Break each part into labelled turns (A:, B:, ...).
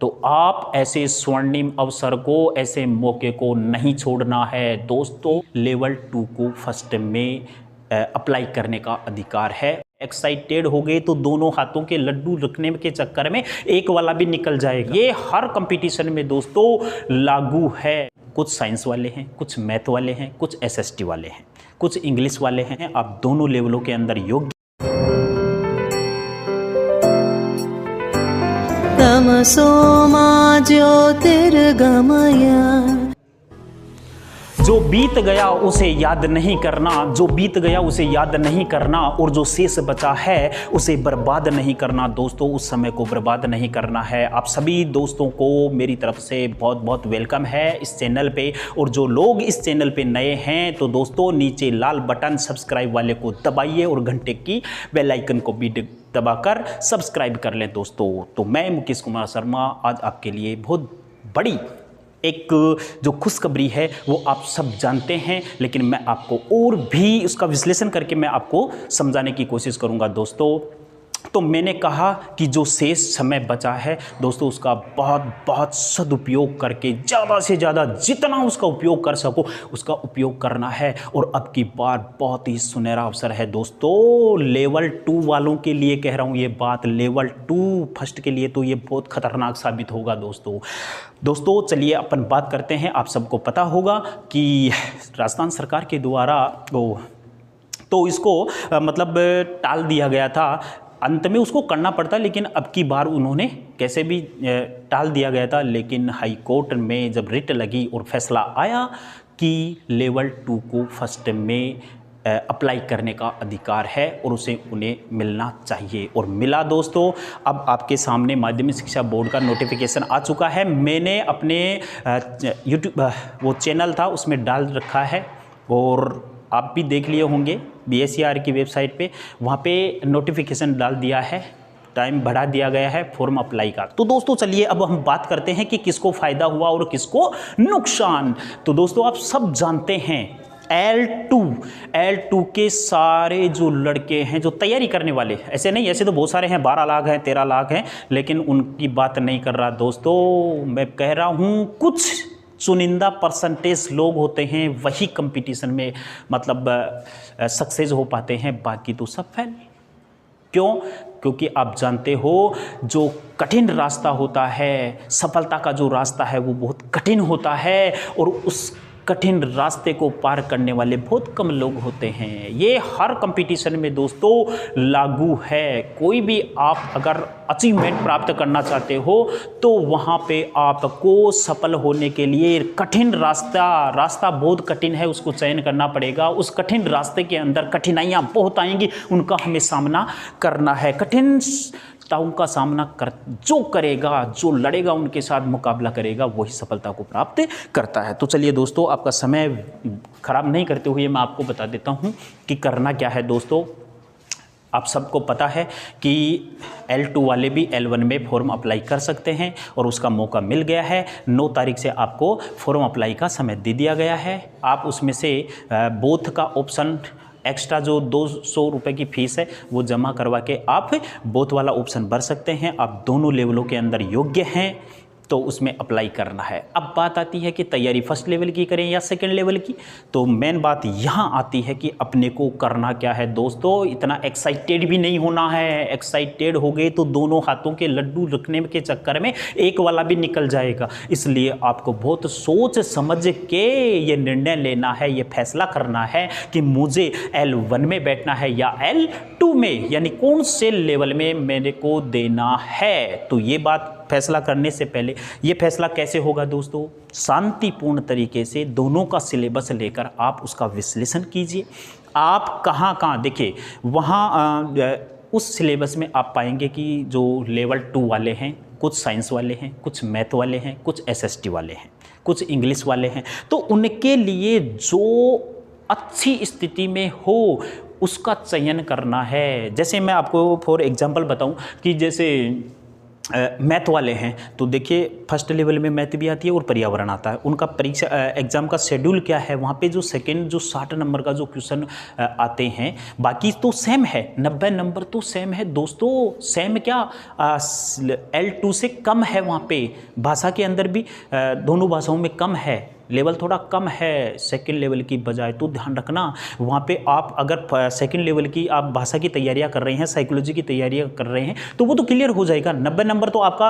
A: तो आप ऐसे स्वर्णिम अवसर को, ऐसे मौके को नहीं छोड़ना है दोस्तों। लेवल 2 को फर्स्ट में अप्लाई करने का अधिकार है। एक्साइटेड हो गए तो दोनों हाथों के लड्डू रखने के चक्कर में एक वाला भी निकल जाएगा। ये हर कंपटीशन में दोस्तों लागू है। कुछ साइंस वाले हैं, कुछ मैथ वाले हैं, कुछ एसएसटी वाले हैं, कुछ इंग्लिश वाले हैं। आप दोनों लेवलों के अंदर योग्य
B: तमसो मा ज्योतिर्गमय।
A: जो बीत गया उसे याद नहीं करना, जो बीत गया उसे याद नहीं करना, और जो शेष बचा है उसे बर्बाद नहीं करना। दोस्तों उस समय को बर्बाद नहीं करना है। आप सभी दोस्तों को मेरी तरफ से बहुत बहुत वेलकम है इस चैनल पे। और जो लोग इस चैनल पे नए हैं तो दोस्तों नीचे लाल बटन सब्सक्राइब वाले को दबाइए और घंटे की बेल आइकन को भी दबाकर सब्सक्राइब कर लें दोस्तों। तो मैं मुकेश कुमार शर्मा आज आपके लिए बहुत बड़ी एक जो खुशखबरी है वो आप सब जानते हैं, लेकिन मैं आपको और भी उसका विश्लेषण करके मैं आपको समझाने की कोशिश करूंगा दोस्तों। तो मैंने कहा कि जो शेष समय बचा है दोस्तों उसका बहुत बहुत सदुपयोग करके ज़्यादा से ज़्यादा जितना उसका उपयोग कर सको उसका उपयोग करना है। और अब की बार बहुत ही सुनहरा अवसर है दोस्तों। लेवल 2 वालों के लिए कह रहा हूँ ये बात, लेवल 2 फर्स्ट के लिए तो ये बहुत खतरनाक साबित होगा दोस्तों। चलिए अपन बात करते हैं। आप सबको पता होगा कि राजस्थान सरकार के द्वारा तो इसको मतलब टाल दिया गया था। अंत में उसको करना पड़ता, लेकिन अब की बार उन्होंने कैसे भी टाल दिया गया था। लेकिन हाई कोर्ट में जब रिट लगी और फैसला आया कि लेवल 2 को फर्स्ट में अप्लाई करने का अधिकार है और उसे उन्हें मिलना चाहिए, और मिला दोस्तों। अब आपके सामने माध्यमिक शिक्षा बोर्ड का नोटिफिकेशन आ चुका है। मैंने अपने यूट्यूब वो चैनल था उसमें डाल रखा है और आप भी देख लिए होंगे BSER की वेबसाइट पे, वहाँ पे नोटिफिकेशन डाल दिया है, टाइम बढ़ा दिया गया है फॉर्म अप्लाई का। तो दोस्तों चलिए अब हम बात करते हैं कि किसको फ़ायदा हुआ और किसको नुकसान। तो दोस्तों आप सब जानते हैं L2 के सारे जो लड़के हैं जो तैयारी करने वाले, ऐसे नहीं, ऐसे तो बहुत सारे हैं, 12 लाख हैं, 13 लाख हैं, लेकिन उनकी बात नहीं कर रहा दोस्तों। मैं कह रहा हूँ कुछ चुनिंदा परसेंटेज लोग होते हैं वही कंपटीशन में मतलब सक्सेस हो पाते हैं, बाकी तो सब फेल। क्यों? क्योंकि आप जानते हो जो कठिन रास्ता होता है, सफलता का जो रास्ता है वो बहुत कठिन होता है, और उस कठिन रास्ते को पार करने वाले बहुत कम लोग होते हैं। ये हर कंपटीशन में दोस्तों लागू है। कोई भी आप अगर अचीवमेंट प्राप्त करना चाहते हो तो वहाँ पे आपको सफल होने के लिए कठिन रास्ता बहुत कठिन है, उसको चयन करना पड़ेगा। उस कठिन रास्ते के अंदर कठिनाइयाँ बहुत आएंगी, उनका हमें सामना करना है। कठिनताओं का सामना जो करेगा, जो लड़ेगा, उनके साथ मुकाबला करेगा, वही सफलता को प्राप्त करता है। तो चलिए दोस्तों आपका समय खराब नहीं करते हुए मैं आपको बता देता हूँ कि करना क्या है दोस्तों। आप सबको पता है कि L2 वाले भी L1 में फॉर्म अप्लाई कर सकते हैं और उसका मौका मिल गया है। 9 तारीख से आपको फॉर्म अप्लाई का समय दे दिया गया है। आप उसमें से बोथ का ऑप्शन एक्स्ट्रा जो 200 रुपये की फ़ीस है वो जमा करवा के आप बोथ वाला ऑप्शन भर सकते हैं। आप दोनों लेवलों के अंदर योग्य हैं तो उसमें अप्लाई करना है। अब बात आती है कि तैयारी फर्स्ट लेवल की करें या सेकंड लेवल की, तो मेन बात यहाँ आती है कि अपने को करना क्या है दोस्तों। इतना एक्साइटेड भी नहीं होना है। एक्साइटेड हो गए तो दोनों हाथों के लड्डू रखने के चक्कर में एक वाला भी निकल जाएगा। इसलिए आपको बहुत सोच समझ के ये निर्णय लेना है, ये फैसला करना है कि मुझे L1 में बैठना है या L2 में, यानी कौन से लेवल में मेरे को देना है। तो ये बात फैसला करने से पहले, ये फैसला कैसे होगा दोस्तों, शांतिपूर्ण तरीके से दोनों का सिलेबस लेकर आप उसका विश्लेषण कीजिए। आप कहाँ देखिए, वहाँ उस सिलेबस में आप पाएंगे कि जो लेवल 2 वाले हैं, कुछ साइंस वाले हैं, कुछ मैथ वाले हैं, कुछ एसएसटी वाले हैं, कुछ इंग्लिश वाले हैं। तो उनके लिए जो अच्छी स्थिति में हो उसका चयन करना है। जैसे मैं आपको फॉर एग्जांपल बताऊं कि जैसे मैथ वाले हैं तो देखिए फर्स्ट लेवल में मैथ भी आती है और पर्यावरण आता है। उनका परीक्षा एग्ज़ाम का शेड्यूल क्या है, वहाँ पे जो सेकंड जो 60 नंबर का जो क्वेश्चन आते हैं, बाकी तो सेम है, 90 नंबर तो सेम है दोस्तों। सेम क्या, L2 से कम है वहाँ पे, भाषा के अंदर भी दोनों भाषाओं में कम है, लेवल थोड़ा कम है सेकंड लेवल की बजाय। तो ध्यान रखना वहाँ पे आप अगर सेकंड लेवल की आप भाषा की तैयारियाँ कर रहे हैं, साइकोलॉजी की तैयारियाँ कर रहे हैं तो वो तो क्लियर हो जाएगा, 90 नंबर तो आपका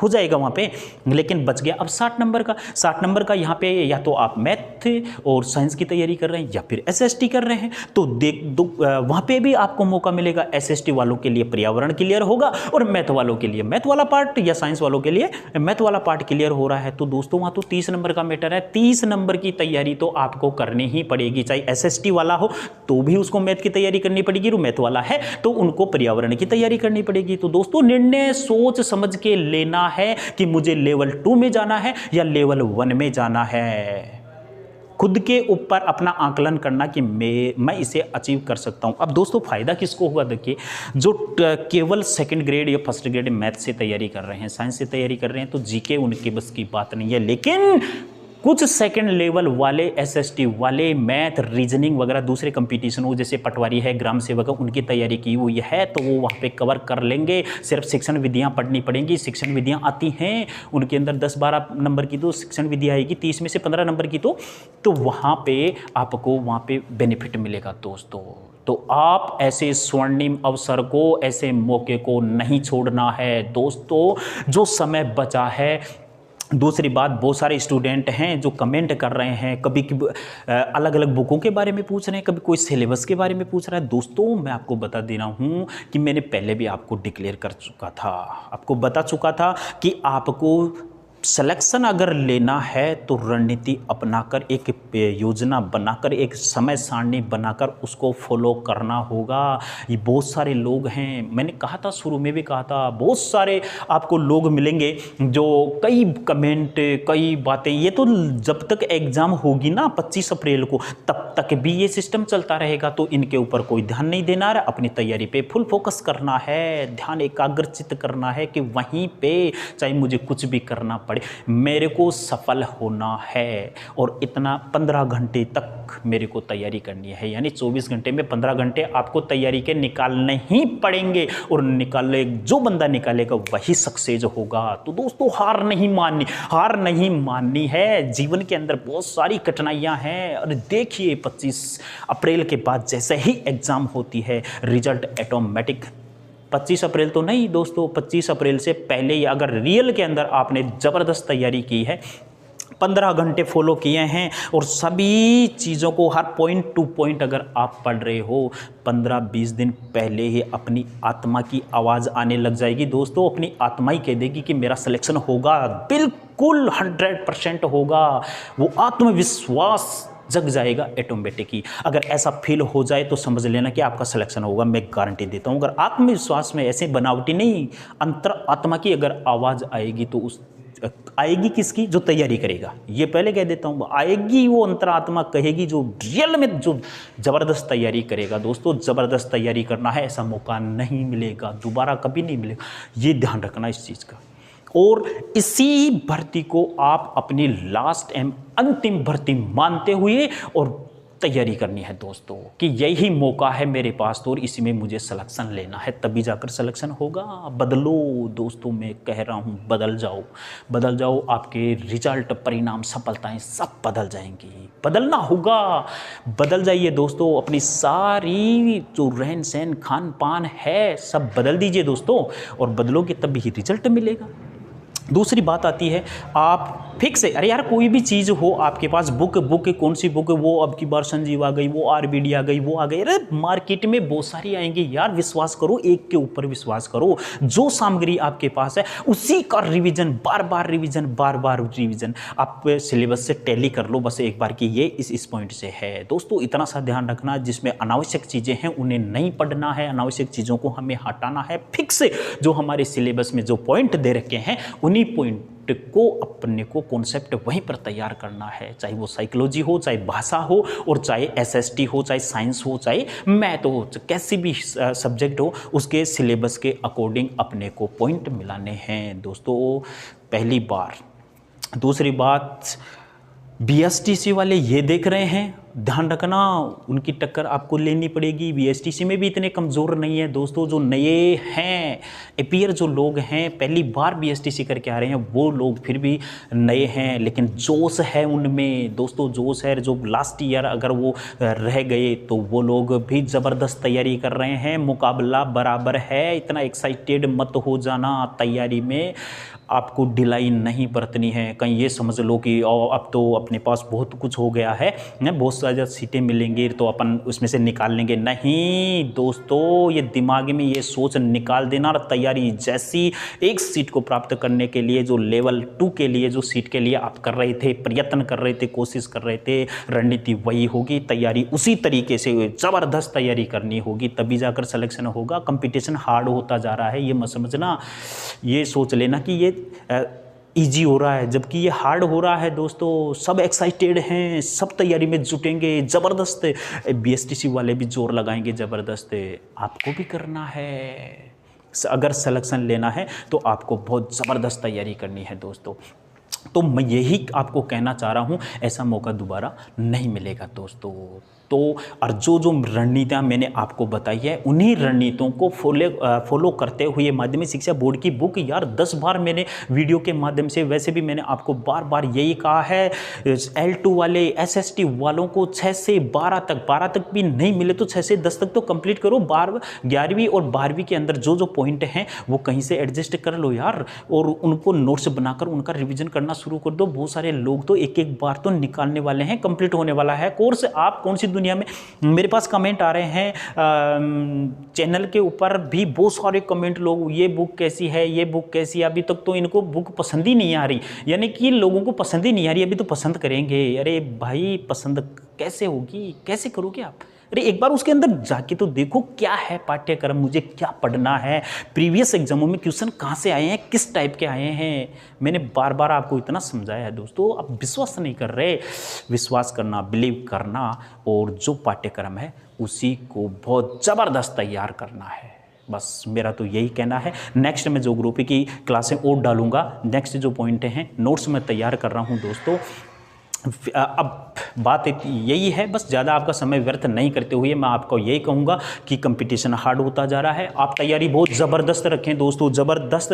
A: हो जाएगा वहाँ पे। लेकिन बच गया अब 60 नंबर का। 60 नंबर का यहाँ पे या तो आप मैथ और साइंस की तैयारी कर रहे हैं या फिर SST कर रहे हैं, तो देख दो वहाँ पर भी आपको मौका मिलेगा। SST वालों के लिए पर्यावरण क्लियर होगा और मैथ वालों के लिए मैथ वाला पार्ट, या साइंस वालों के लिए मैथ वाला पार्ट क्लियर हो रहा है। तो दोस्तों वहाँ तो 30 नंबर का मैटर है। 30 नंबर की तैयारी तो आपको करनी ही पड़ेगी, चाहे SST वाला हो तो भी उसको मैथ की तैयारी करनी पड़ेगी, और मैथ वाला है तो उनको पर्यावरण की तैयारी करनी पड़ेगी। तो दोस्तों निर्णय सोच समझ के लेना है कि मुझे लेवल 2 में जाना है या लेवल 1 में जाना है। खुद के ऊपर अपना आकलन करना कि मैं इसे अचीव कर सकता हूँ। अब दोस्तों फ़ायदा किसको हुआ, देखिए जो केवल सेकंड ग्रेड या फर्स्ट ग्रेड मैथ से तैयारी कर रहे हैं, साइंस से तैयारी कर रहे हैं, तो जीके उनके बस की बात नहीं है। लेकिन कुछ सेकंड लेवल वाले SST वाले मैथ, रीजनिंग वगैरह दूसरे कंपटीशन हो, जैसे पटवारी है, ग्राम सेवक है, उनकी तैयारी की हुई है तो वो वहाँ पे कवर कर लेंगे। सिर्फ शिक्षण विधियाँ पढ़नी पड़ेंगी। शिक्षण विधियाँ आती हैं उनके अंदर 10-12 नंबर की तो शिक्षण विधि आएगी, 30 में से 15 नंबर की तो वहाँ पे आपको वहाँ पे बेनिफिट मिलेगा दोस्तों। तो आप ऐसे स्वर्णिम अवसर को, ऐसे मौके को नहीं छोड़ना है दोस्तों, जो समय बचा है। दूसरी बात, बहुत सारे स्टूडेंट हैं जो कमेंट कर रहे हैं, कभी अलग अलग बुकों के बारे में पूछ रहे हैं, कभी कोई सिलेबस के बारे में पूछ रहा है। दोस्तों मैं आपको बता दे रहा हूँ कि मैंने पहले भी आपको डिक्लेयर कर चुका था, आपको बता चुका था कि आपको सिलेक्शन अगर लेना है तो रणनीति अपनाकर, एक योजना बनाकर, एक समय सारणी बनाकर उसको फॉलो करना होगा। ये बहुत सारे लोग हैं, मैंने कहा था शुरू में भी कहा था, बहुत सारे आपको लोग मिलेंगे जो कई कमेंट, कई बातें, ये तो जब तक एग्ज़ाम होगी ना 25 अप्रैल को तब तक भी ये सिस्टम चलता रहेगा। तो इनके ऊपर कोई ध्यान नहीं देना है, अपनी तैयारी पे फुल फोकस करना है, ध्यान एकाग्रचित करना है कि वहीं पे चाहे मुझे कुछ भी करना पड़े, मेरे को सफल होना है। और इतना 15 घंटे तक मेरे को तैयारी करनी है, यानी 24 घंटे में 15 घंटे आपको तैयारी के निकालने ही पड़ेंगे, और निकाले जो बंदा निकालेगा वही सक्सेस होगा। तो दोस्तों हार नहीं माननी, हार नहीं माननी है। जीवन के अंदर बहुत सारी कठिनाइयां हैं, और देखिए 25 अप्रैल के बाद जैसे ही एग्ज़ाम होती है रिजल्ट ऑटोमेटिक, 25 अप्रैल तो नहीं दोस्तों, 25 अप्रैल से पहले ही अगर रियल के अंदर आपने ज़बरदस्त तैयारी की है, 15 घंटे फॉलो किए हैं और सभी चीज़ों को हर पॉइंट टू पॉइंट अगर आप पढ़ रहे हो, 15-20 दिन पहले ही अपनी आत्मा की आवाज़ आने लग जाएगी दोस्तों। अपनी आत्मा ही कह देगी कि मेरा सिलेक्शन होगा, बिल्कुल 100% होगा। वो आत्मविश्वास जग जाएगा ऑटोमेटिक ही। अगर ऐसा फील हो जाए तो समझ लेना कि आपका सिलेक्शन होगा, मैं गारंटी देता हूँ। अगर आत्मविश्वास में ऐसे बनावटी नहीं, अंतर आत्मा की अगर आवाज़ आएगी तो उस आएगी किसकी, जो तैयारी करेगा। ये पहले कह देता हूँ, आएगी वो अंतरात्मा कहेगी जो रियल में जो ज़बरदस्त तैयारी करेगा। दोस्तों ज़बरदस्त तैयारी करना है, ऐसा मौका नहीं मिलेगा, दोबारा कभी नहीं मिलेगा, ये ध्यान रखना इस चीज़ का। और इसी भर्ती को आप अपनी लास्ट एंड अंतिम भर्ती मानते हुए और तैयारी करनी है दोस्तों, कि यही मौका है मेरे पास तो, और इसी में मुझे सिलेक्शन लेना है, तभी जाकर सिलेक्शन होगा। बदलो दोस्तों, मैं कह रहा हूँ बदल जाओ, बदल जाओ। आपके रिजल्ट, परिणाम, सफलताएं सब बदल जाएंगी, बदलना होगा। बदल जाइए दोस्तों, अपनी सारी जो रहन सहन, खान पान है सब बदल दीजिए दोस्तों, और बदलोगे तभी रिजल्ट मिलेगा। दूसरी बात आती है, आप फिक्स है, अरे यार कोई भी चीज़ हो आपके पास, बुक कौन सी बुक है, वो अब की बार संजीव आ गई, वो RBD आ गई, वो आ गई, अरे मार्केट में बहुत सारी आएंगी यार, विश्वास करो, एक के ऊपर विश्वास करो। जो सामग्री आपके पास है उसी का रिवीजन, बार बार रिवीजन, आप सिलेबस से टैली कर लो बस एक बार कि ये इस पॉइंट से है। दोस्तों इतना सा ध्यान रखना, जिसमें अनावश्यक चीज़ें हैं उन्हें नहीं पढ़ना है, अनावश्यक चीज़ों को हमें हटाना है। फिक्स जो हमारे सिलेबस में जो पॉइंट दे रखे हैं उन्हीं पॉइंट को अपने को कॉन्सेप्ट वहीं पर तैयार करना है, चाहे वो साइकोलॉजी हो, चाहे भाषा हो, और चाहे एसएसटी हो, चाहे साइंस हो, चाहे मैथ हो, कैसी भी सब्जेक्ट हो, उसके सिलेबस के अकॉर्डिंग अपने को पॉइंट मिलाने हैं दोस्तों, पहली बार। दूसरी बात, बीएसटीसी वाले ये देख रहे हैं, ध्यान रखना, उनकी टक्कर आपको लेनी पड़ेगी। बीएसटीसी में भी इतने कमज़ोर नहीं है दोस्तों, जो नए हैं अपीयर जो लोग हैं, पहली बार बीएसटीसी करके आ रहे हैं, वो लोग फिर भी नए हैं, लेकिन जोश है उनमें दोस्तों, जोश है। जो लास्ट ईयर अगर वो रह गए तो वो लोग भी ज़बरदस्त तैयारी कर रहे हैं, मुकाबला बराबर है, इतना एक्साइटेड मत हो जाना तैयारी में, आपको ढिलाई नहीं बरतनी है। कहीं ये समझ लो कि अब तो अपने पास बहुत कुछ हो गया है, बहुत सारी सीटें मिलेंगी तो अपन उसमें से निकाल लेंगे, नहीं दोस्तों, ये दिमाग में ये सोच निकाल देना। और तैयारी जैसी एक सीट को प्राप्त करने के लिए, जो लेवल 2 के लिए जो सीट के लिए आप कर रहे थे, प्रयत्न कर रहे थे, कोशिश कर रहे थे, रणनीति वही होगी, तैयारी उसी तरीके से ज़बरदस्त तैयारी करनी होगी, तभी जाकर सिलेक्शन होगा। कंपटीशन हार्ड होता जा रहा है, ये मत समझना, ये सोच लेना कि ये इजी हो रहा है, जबकि ये हार्ड हो रहा है दोस्तों। सब एक्साइटेड हैं, सब तैयारी में जुटेंगे, ज़बरदस्त बीएसटीसी वाले भी जोर लगाएंगे ज़बरदस्त। आपको भी करना है, अगर सिलेक्शन लेना है तो आपको बहुत ज़बरदस्त तैयारी करनी है दोस्तों। तो मैं यही आपको कहना चाह रहा हूँ, ऐसा मौका दोबारा नहीं मिलेगा दोस्तों। तो और जो रणनीतियाँ मैंने आपको बताई है, उन्हीं रणनीतियों को फॉलो करते हुए माध्यमिक शिक्षा बोर्ड की बुक यार 10 बार मैंने वीडियो के माध्यम से, वैसे भी मैंने आपको बार बार यही कहा है, L2 वाले SST वालों को 6 से 12 तक, 12 तक भी नहीं मिले तो 6 से 10 तक तो कंप्लीट करो। 11वीं और 12वीं के अंदर जो जो पॉइंट हैं वो कहीं से एडजस्ट कर लो यार, और उनको नोट्स बनाकर उनका रिविजन करना शुरू कर दो। बहुत सारे लोग तो एक एक बार तो निकालने वाले हैं, कंप्लीट होने वाला है कोर्स। आप कौन सी दुनिया में, मेरे पास कमेंट आ रहे हैं चैनल के ऊपर भी बहुत सारे कमेंट, लोग ये बुक कैसी है, ये बुक कैसी है, अभी तक तो इनको बुक पसंद ही नहीं आ रही, यानी कि लोगों को पसंद ही नहीं आ रही, अभी तो पसंद करेंगे। अरे भाई पसंद कैसे होगी, कैसे करोगे आप? अरे एक बार उसके अंदर जाके तो देखो क्या है पाठ्यक्रम, मुझे क्या पढ़ना है, प्रीवियस एग्जामों में क्वेश्चन कहाँ से आए हैं, किस टाइप के आए हैं। मैंने बार बार आपको इतना समझाया है दोस्तों, आप विश्वास नहीं कर रहे। विश्वास करना, बिलीव करना, और जो पाठ्यक्रम है उसी को बहुत ज़बरदस्त तैयार करना है। बस मेरा तो यही कहना है। नेक्स्ट मैं ज्योग्राफी की क्लासें और डालूंगा, नेक्स्ट जो पॉइंट हैं नोट्स मैं तैयार कर रहा हूँ दोस्तों। अब बात यही है, बस ज़्यादा आपका समय व्यर्थ नहीं करते हुए मैं आपको यही कहूँगा कि कंपटीशन हार्ड होता जा रहा है। आप तैयारी बहुत ज़बरदस्त रखें दोस्तों, ज़बरदस्त,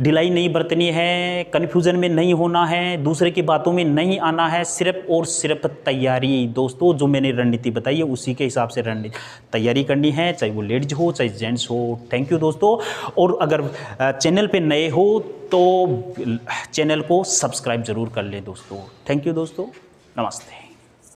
A: ढिलाई नहीं बरतनी है, कन्फ्यूज़न में नहीं होना है, दूसरे की बातों में नहीं आना है, सिर्फ और सिर्फ तैयारी दोस्तों। जो मैंने रणनीति बताई है उसी के हिसाब से रणनीति तैयारी करनी है, चाहे वो लेडीज हो चाहे जेंट्स हो। थैंक यू दोस्तों। और अगर चैनल पे नए हो तो चैनल को सब्सक्राइब ज़रूर कर लें दोस्तों। थैंक यू दोस्तों, नमस्ते।